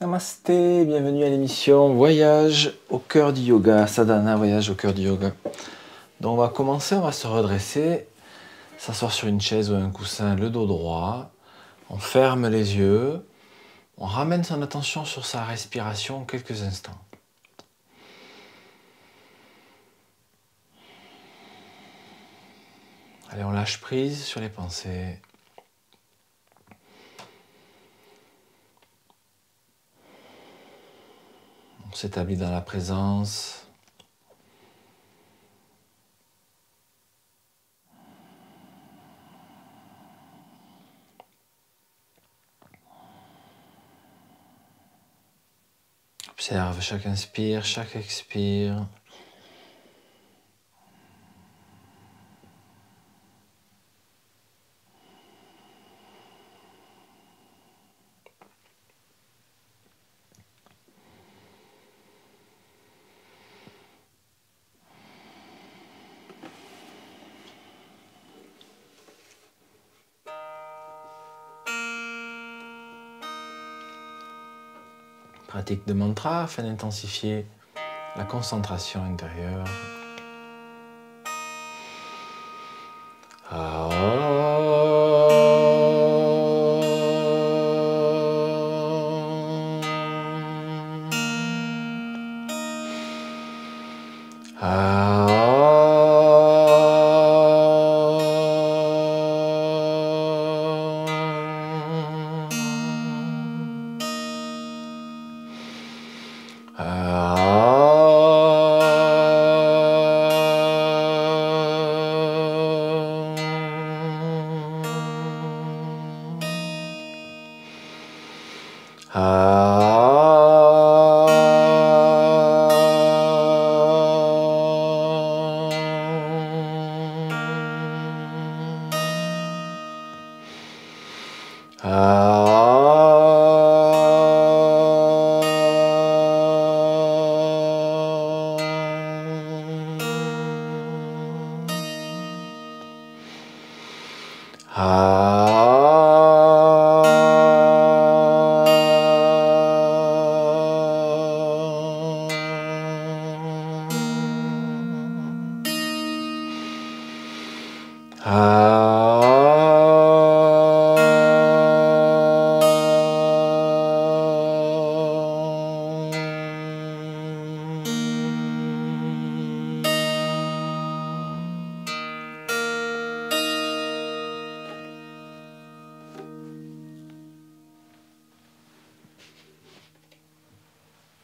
Namasté, bienvenue à l'émission Voyage au cœur du yoga, Sadhana, voyage au cœur du yoga. Donc on va commencer, on va se redresser, s'asseoir sur une chaise ou un coussin, le dos droit, on ferme les yeux, on ramène son attention sur sa respiration quelques instants. Allez, on lâche prise sur les pensées. On s'établit dans la présence. Observe chaque inspire, chaque expire. Pratique de mantra afin d'intensifier la concentration intérieure.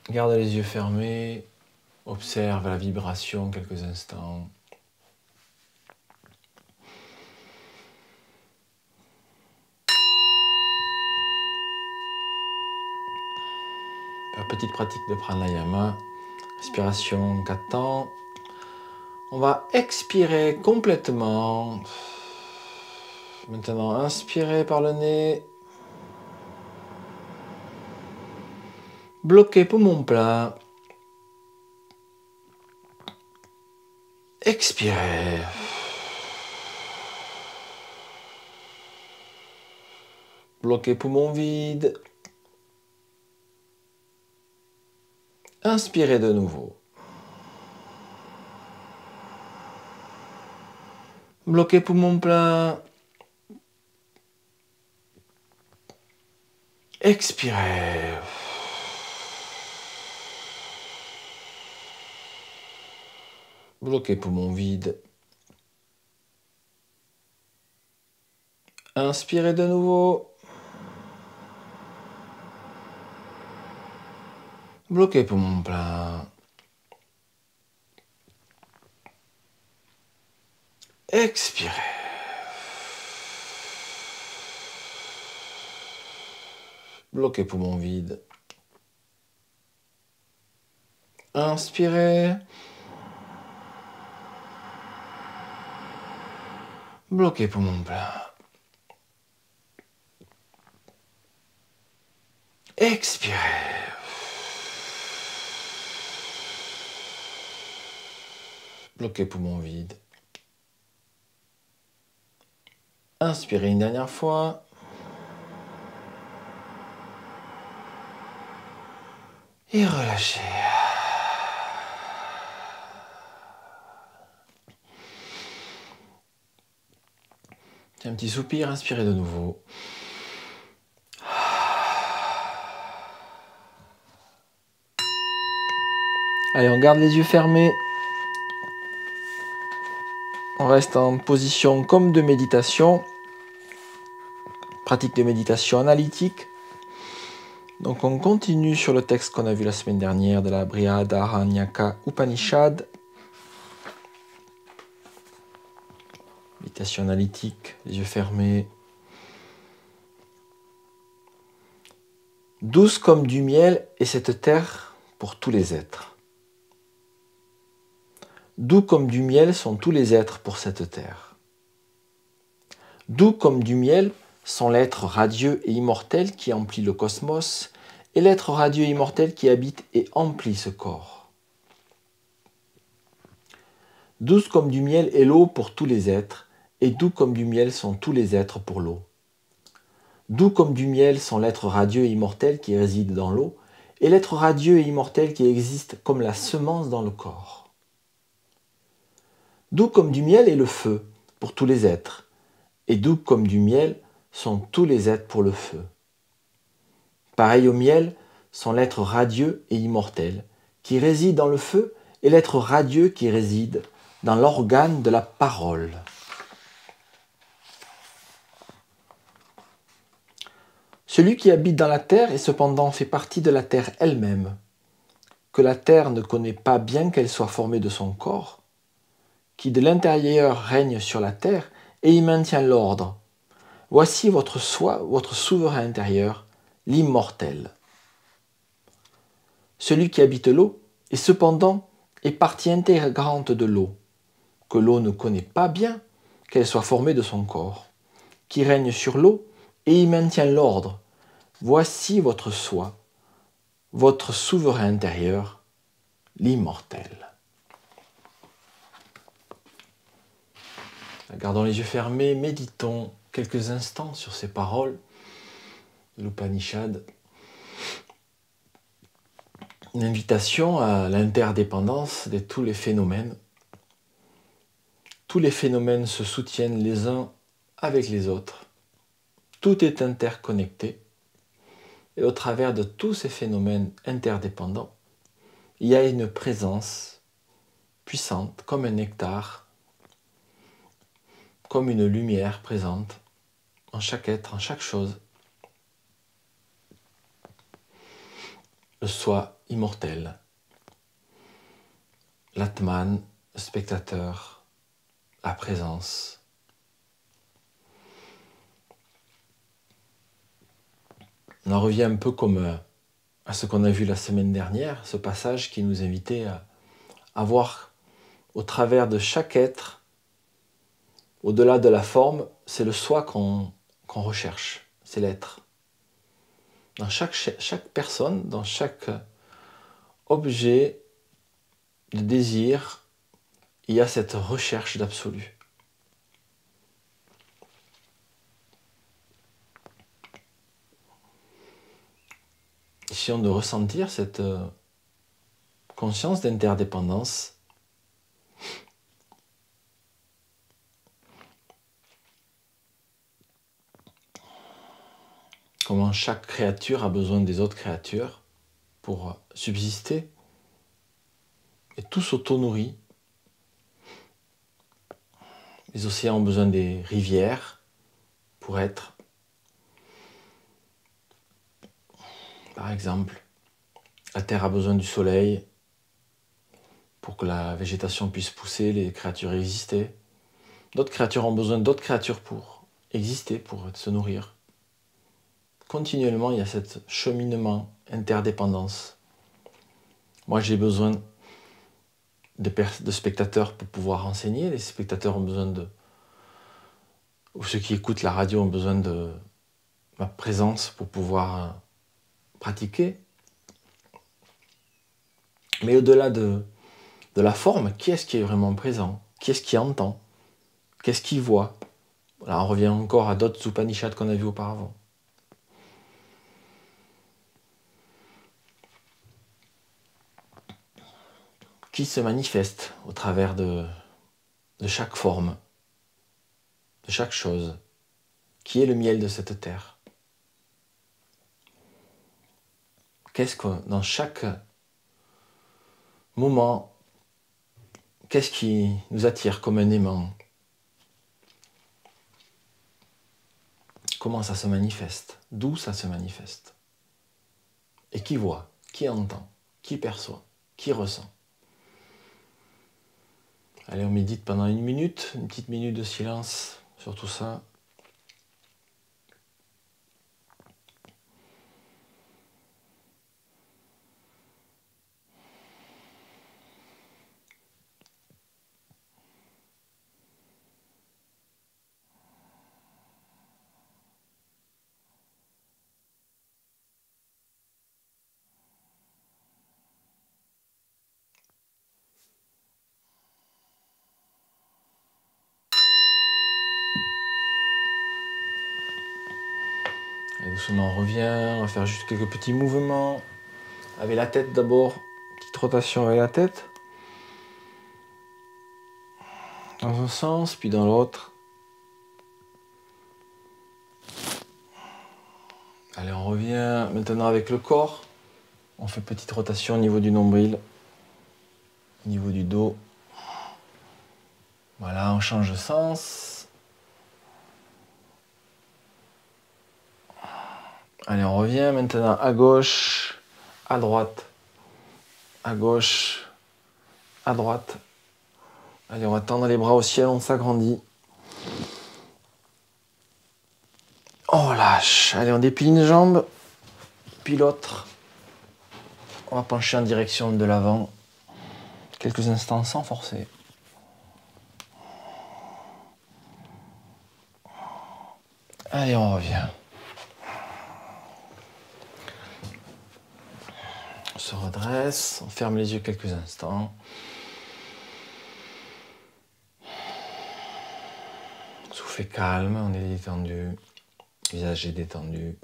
Garde les yeux fermés, observe la vibration quelques instants. Petite pratique de pranayama, respiration 4 temps. On va expirer complètement. Maintenant, inspirez par le nez. Bloquez poumon plein. Expirez. Bloquez poumon vide. Inspirez de nouveau. Bloquez poumon plein. Expirez. Bloquez poumon vide. Inspirez de nouveau. Bloquez poumon plein. Expirez. Bloquez poumon vide. Inspirez. Bloquez poumon plein. Expirez. Bloquez poumon vide. Inspirez une dernière fois. Et relâchez. Un petit soupir, inspirez de nouveau. Allez, on garde les yeux fermés. On reste en position comme de méditation. Pratique de méditation analytique. Donc on continue sur le texte qu'on a vu la semaine dernière de la Brihadaranyaka Upanishad. Méditation analytique, les yeux fermés. Douce comme du miel est cette terre pour tous les êtres. Doux comme du miel sont tous les êtres pour cette terre. Doux comme du miel sont l'être radieux et immortel qui emplit le cosmos et l'être radieux et immortel qui habite et emplit ce corps. Douce comme du miel est l'eau pour tous les êtres, et doux comme du miel sont tous les êtres pour l'eau. Doux comme du miel sont l'être radieux et immortel qui réside dans l'eau, et l'être radieux et immortel qui existe comme la semence dans le corps. Doux comme du miel est le feu pour tous les êtres, et doux comme du miel sont tous les êtres pour le feu. Pareil au miel sont l'être radieux et immortel qui réside dans le feu et l'être radieux qui réside dans l'organe de la parole. Celui qui habite dans la terre et cependant fait partie de la terre elle-même, que la terre ne connaît pas bien qu'elle soit formée de son corps, qui de l'intérieur règne sur la terre et y maintient l'ordre. Voici votre soi, votre souverain intérieur, l'immortel. Celui qui habite l'eau et cependant est partie intégrante de l'eau, que l'eau ne connaît pas bien qu'elle soit formée de son corps, qui règne sur l'eau et y maintient l'ordre. Voici votre soi, votre souverain intérieur, l'immortel. Gardons les yeux fermés, méditons quelques instants sur ces paroles de l'Upanishad. Une invitation à l'interdépendance de tous les phénomènes. Tous les phénomènes se soutiennent les uns avec les autres. Tout est interconnecté. Et au travers de tous ces phénomènes interdépendants, il y a une présence puissante, comme un nectar, comme une lumière présente en chaque être, en chaque chose. Le soi immortel, l'atman, le spectateur, la présence. On en revient un peu comme à ce qu'on a vu la semaine dernière, ce passage qui nous invitait à voir au travers de chaque être, au-delà de la forme, c'est le soi qu'on recherche, c'est l'être. Dans chaque personne, dans chaque objet de désir, il y a cette recherche d'absolu. Essayons de ressentir cette conscience d'interdépendance. Comment chaque créature a besoin des autres créatures pour subsister. Et tout s'auto-nourrit. Les océans ont besoin des rivières pour être. Par exemple, la terre a besoin du soleil pour que la végétation puisse pousser, les créatures exister. D'autres créatures ont besoin d'autres créatures pour exister, pour se nourrir. Continuellement, il y a ce cheminement, interdépendance. Moi, j'ai besoin de spectateurs pour pouvoir enseigner. Les spectateurs ont besoin ou ceux qui écoutent la radio ont besoin de ma présence pour pouvoir pratiquer. Mais au-delà de la forme, qui est-ce qui est vraiment présent? Qui est-ce qui entend? Qu'est-ce qui voit? Là, on revient encore à d'autres Upanishads qu'on a vus auparavant. qui se manifeste au travers de chaque forme, de chaque chose, qui est le miel de cette terre. Qu'est-ce que dans chaque moment, qu'est-ce qui nous attire comme un aimant? Comment ça se manifeste? D'où ça se manifeste? Et qui voit? Qui entend? Qui perçoit? Qui ressent? Allez, on médite pendant une petite minute de silence sur tout ça. Et doucement on revient, on va faire juste quelques petits mouvements avec la tête d'abord, petite rotation avec la tête, dans un sens puis dans l'autre. Allez, on revient maintenant avec le corps, on fait petite rotation au niveau du nombril, au niveau du dos. Voilà, on change de sens. Allez, on revient maintenant à gauche, à droite, à gauche, à droite. Allez, on va tendre les bras au ciel, on s'agrandit. On lâche. Allez, on déplie une jambe, puis l'autre. On va pencher en direction de l'avant. Quelques instants sans forcer. Allez, on revient. On se redresse, on ferme les yeux quelques instants. Souffle calme, on est détendu. Visage est détendu.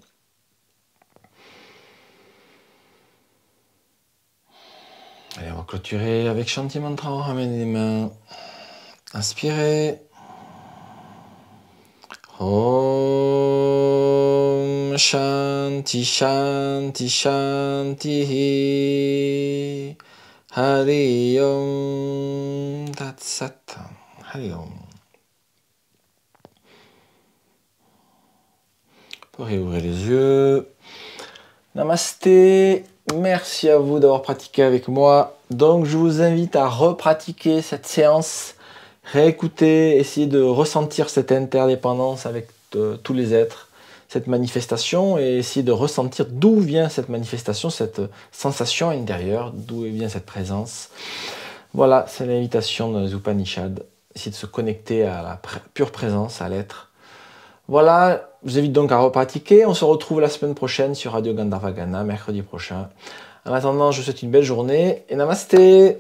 Allez, on va clôturer avec Shanti Mantra. On ramène les mains. Inspirez. Om Shanti Shanti Shanti Hari Om Tat Sat. Hari Om. On peut réouvrir les yeux. Namasté. Merci à vous d'avoir pratiqué avec moi. Donc je vous invite à repratiquer cette séance. Réécouter, essayer de ressentir cette interdépendance avec tous les êtres, cette manifestation, et essayer de ressentir d'où vient cette manifestation, cette sensation intérieure, d'où vient cette présence. Voilà, c'est l'invitation de Upanishads, essayer de se connecter à la pure présence, à l'être. Voilà, je vous invite donc à repratiquer. On se retrouve la semaine prochaine sur Radio Gandharva Gana, mercredi prochain. En attendant, je vous souhaite une belle journée et namasté.